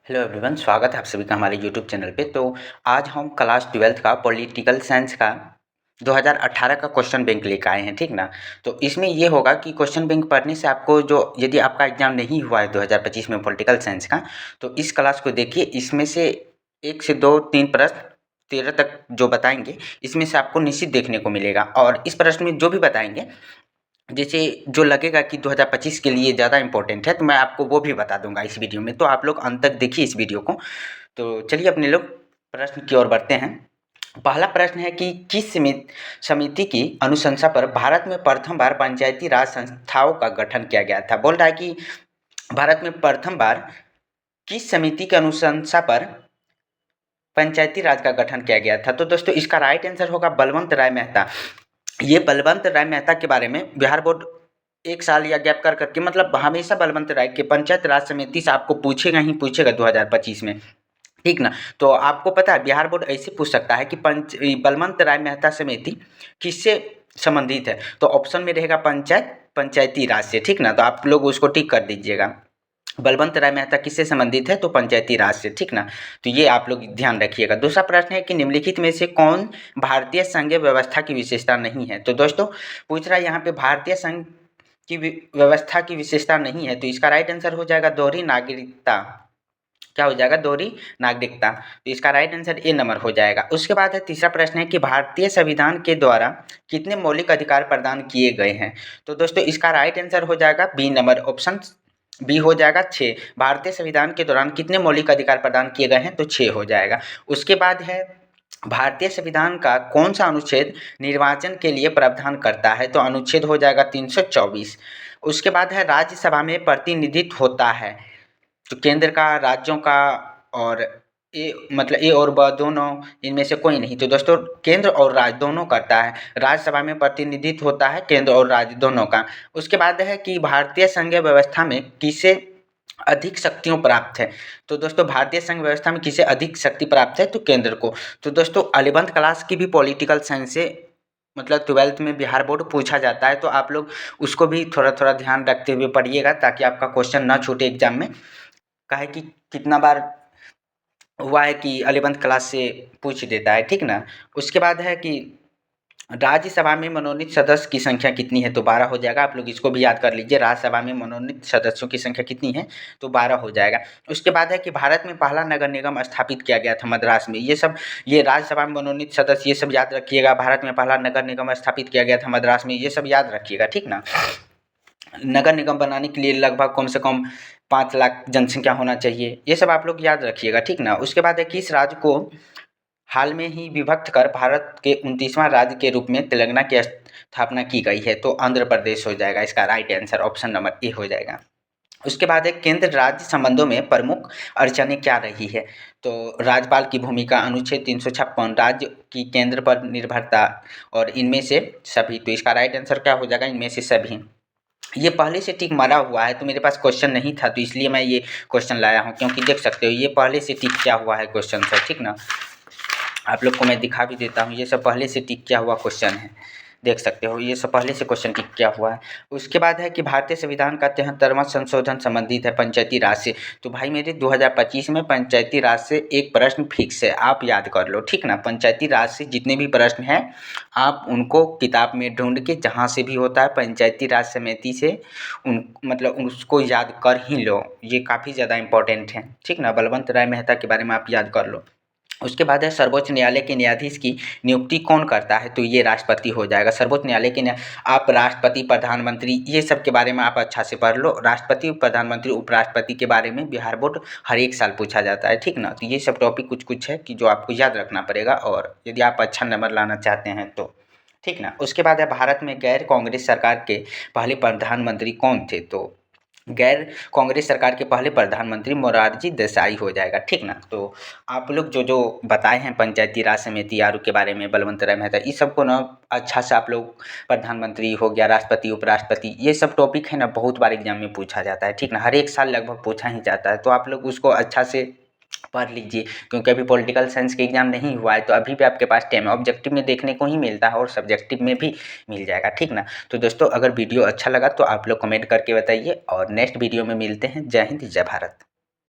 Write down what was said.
Hello everyone, स्वागत है आप सभी का हमारे यूट्यूब चैनल पे। तो आज हम क्लास 12th का पॉलिटिकल साइंस का 2018 का क्वेश्चन बैंक लेकर आए हैं, ठीक ना। तो इसमें ये होगा कि क्वेश्चन बैंक पढ़ने से आपको जो यदि आपका एग्जाम नहीं हुआ है 2025 में पॉलिटिकल साइंस का, तो इस क्लास को देखिए। इसमें से 1 से 2 3 प्रश्न 13 तक जो बताएंगे, इसमें से आपको निश्चित देखने को मिलेगा। और इस प्रश्न में जो भी बताएंगे, जैसे जो लगेगा कि 2025 के लिए ज़्यादा इम्पोर्टेंट है, तो मैं आपको वो भी बता दूंगा इस वीडियो में। तो आप लोग अंत तक देखिए इस वीडियो को। तो चलिए अपने लोग प्रश्न की ओर बढ़ते हैं। पहला प्रश्न है कि किस समिति की अनुशंसा पर भारत में प्रथम बार पंचायती राज संस्थाओं का गठन किया गया था। बोल रहा है कि भारत में प्रथम बार किस समिति की अनुशंसा पर पंचायती राज का गठन किया गया था। तो दोस्तों इसका राइट आंसर होगा बलवंत राय मेहता। ये बलवंत राय मेहता के बारे में बिहार बोर्ड 1 साल या गैप कर करके, मतलब हमेशा बलवंत राय के पंचायत राज समिति से आपको पूछेगा ही पूछेगा 2025 में, ठीक ना। तो आपको पता है बिहार बोर्ड ऐसे पूछ सकता है कि बलवंत राय मेहता समिति किससे संबंधित है। तो ऑप्शन में रहेगा पंचायती राज से, ठीक ना। तो आप लोग उसको टिक कर दीजिएगा। बलवंत राय मेहता किससे संबंधित है, तो पंचायती राज से, ठीक ना। तो ये आप लोग ध्यान रखिएगा। दूसरा प्रश्न है कि निम्नलिखित में से कौन भारतीय संघीय व्यवस्था की विशेषता नहीं है। तो दोस्तों पूछ रहा है यहाँ पे भारतीय संघ की व्यवस्था की विशेषता नहीं है, तो इसका राइट आंसर हो जाएगा दोहरी नागरिकता। क्या हो जाएगा? दोहरी नागरिकता। तो इसका राइट आंसर ए नंबर हो जाएगा। उसके बाद है तीसरा प्रश्न है कि भारतीय संविधान के द्वारा कितने मौलिक अधिकार प्रदान किए गए हैं। तो दोस्तों इसका राइट आंसर हो जाएगा बी नंबर, ऑप्शन बी हो जाएगा 6। भारतीय संविधान के दौरान कितने मौलिक अधिकार प्रदान किए गए हैं, तो 6 हो जाएगा। उसके बाद है भारतीय संविधान का कौन सा अनुच्छेद निर्वाचन के लिए प्रावधान करता है। तो अनुच्छेद हो जाएगा 324। उसके बाद है राज्यसभा में प्रतिनिधित्व होता है, तो केंद्र का, राज्यों का, और ए मतलब ए और ब दोनों, इनमें से कोई नहीं। तो दोस्तों केंद्र और राज्य दोनों करता है। राज्यसभा में प्रतिनिधित्व होता है केंद्र और राज्य दोनों का। उसके बाद है कि भारतीय संघीय व्यवस्था में किसे अधिक शक्तियों प्राप्त है। तो दोस्तों भारतीय संघ व्यवस्था में किसे अधिक शक्ति प्राप्त है, तो केंद्र को। तो दोस्तों 11th क्लास की भी पॉलिटिकल साइंस से, मतलब 12th में बिहार बोर्ड पूछा जाता है, तो आप लोग उसको भी थोड़ा थोड़ा ध्यान रखते हुए पढ़िएगा, ताकि आपका क्वेश्चन ना छूटे एग्जाम में। काहे कि कितना बार हुआ है कि 11th क्लास से पूछ देता है, ठीक ना। उसके बाद है कि राज्यसभा में मनोनीत सदस्य की संख्या कितनी है, तो 12 हो जाएगा। आप लोग इसको भी याद कर लीजिए, राज्यसभा में मनोनीत सदस्यों की संख्या कितनी है, तो 12 हो जाएगा। उसके बाद है कि भारत में पहला नगर निगम स्थापित किया गया था मद्रास में। ये राज्यसभा में मनोनीत सदस्य, ये सब याद रखिएगा। भारत में पहला नगर निगम स्थापित किया गया था मद्रास में, ये सब याद रखिएगा, ठीक ना। नगर निगम बनाने के लिए लगभग कम से कम 5 लाख जनसंख्या होना चाहिए, ये सब आप लोग याद रखिएगा, ठीक ना। उसके बाद है कि इस राज्य को हाल में ही विभक्त कर भारत के 29वां राज्य के रूप में तेलंगाना की स्थापना की गई है, तो आंध्र प्रदेश हो जाएगा। इसका right answer option number A हो जाएगा। उसके बाद है केंद्र राज्य संबंधों में प्रमुख अड़चनें क्या रही है। तो राज्यपाल की भूमिका, अनुच्छेद 356, राज्य की केंद्र पर निर्भरता, और इनमें से सभी। तो इसका राइट आंसर क्या हो जाएगा? इनमें से सभी। ये पहले से टिक मारा हुआ है, तो मेरे पास क्वेश्चन नहीं था, तो इसलिए मैं ये क्वेश्चन लाया हूँ, क्योंकि देख सकते हो ये पहले से टिक किया हुआ है क्वेश्चन से, ठीक ना। आप लोग को मैं दिखा भी देता हूँ, ये सब पहले से टिक किया हुआ क्वेश्चन है, देख सकते हो ये सब पहले से क्वेश्चन टिक किया हुआ है। उसके बाद है कि भारतीय संविधान का 73वां संशोधन संबंधित है पंचायती राज से। तो भाई मेरे 2025 में पंचायती राज से एक प्रश्न फिक्स है, आप याद कर लो, ठीक ना। पंचायती राज से जितने भी प्रश्न हैं आप उनको किताब में ढूंढ के, जहाँ से भी होता है पंचायती राज समिति से, उन मतलब उसको याद कर ही लो। ये काफ़ी ज़्यादा इंपॉर्टेंट है, ठीक ना। बलवंत राय मेहता के बारे में आप याद कर लो। उसके बाद है सर्वोच्च न्यायालय के न्यायाधीश की नियुक्ति कौन करता है। तो ये राष्ट्रपति हो जाएगा। सर्वोच्च न्यायालय के आप राष्ट्रपति, प्रधानमंत्री, ये सब के बारे में आप अच्छा से पढ़ लो। राष्ट्रपति, प्रधानमंत्री, उपराष्ट्रपति के बारे में बिहार बोर्ड हर एक साल पूछा जाता है, ठीक ना। तो ये सब टॉपिक कुछ कुछ है कि जो आपको याद रखना पड़ेगा, और यदि आप अच्छा नंबर लाना चाहते हैं तो, ठीक ना। उसके बाद है भारत में गैर कांग्रेस सरकार के पहले प्रधानमंत्री कौन थे। तो गैर कांग्रेस सरकार के पहले प्रधानमंत्री मोरारजी देसाई हो जाएगा, ठीक ना। तो आप लोग जो जो बताए हैं पंचायती राज समिति आरु के बारे में, बलवंत राय मेहता, इस सबको ना अच्छा से आप लोग, प्रधानमंत्री हो गया, राष्ट्रपति, उपराष्ट्रपति, ये सब टॉपिक है ना बहुत बार एग्जाम में पूछा जाता है, ठीक ना। हर एक साल लगभग पूछा ही जाता है, तो आप लोग उसको अच्छा से पढ़ लीजिए, क्योंकि अभी पॉलिटिकल साइंस के एग्जाम नहीं हुआ है, तो अभी भी आपके पास टाइम है। ऑब्जेक्टिव में देखने को ही मिलता है और सब्जेक्टिव में भी मिल जाएगा, ठीक ना। तो दोस्तों अगर वीडियो अच्छा लगा तो आप लोग कमेंट करके बताइए, और नेक्स्ट वीडियो में मिलते हैं। जय हिंद, जय भारत।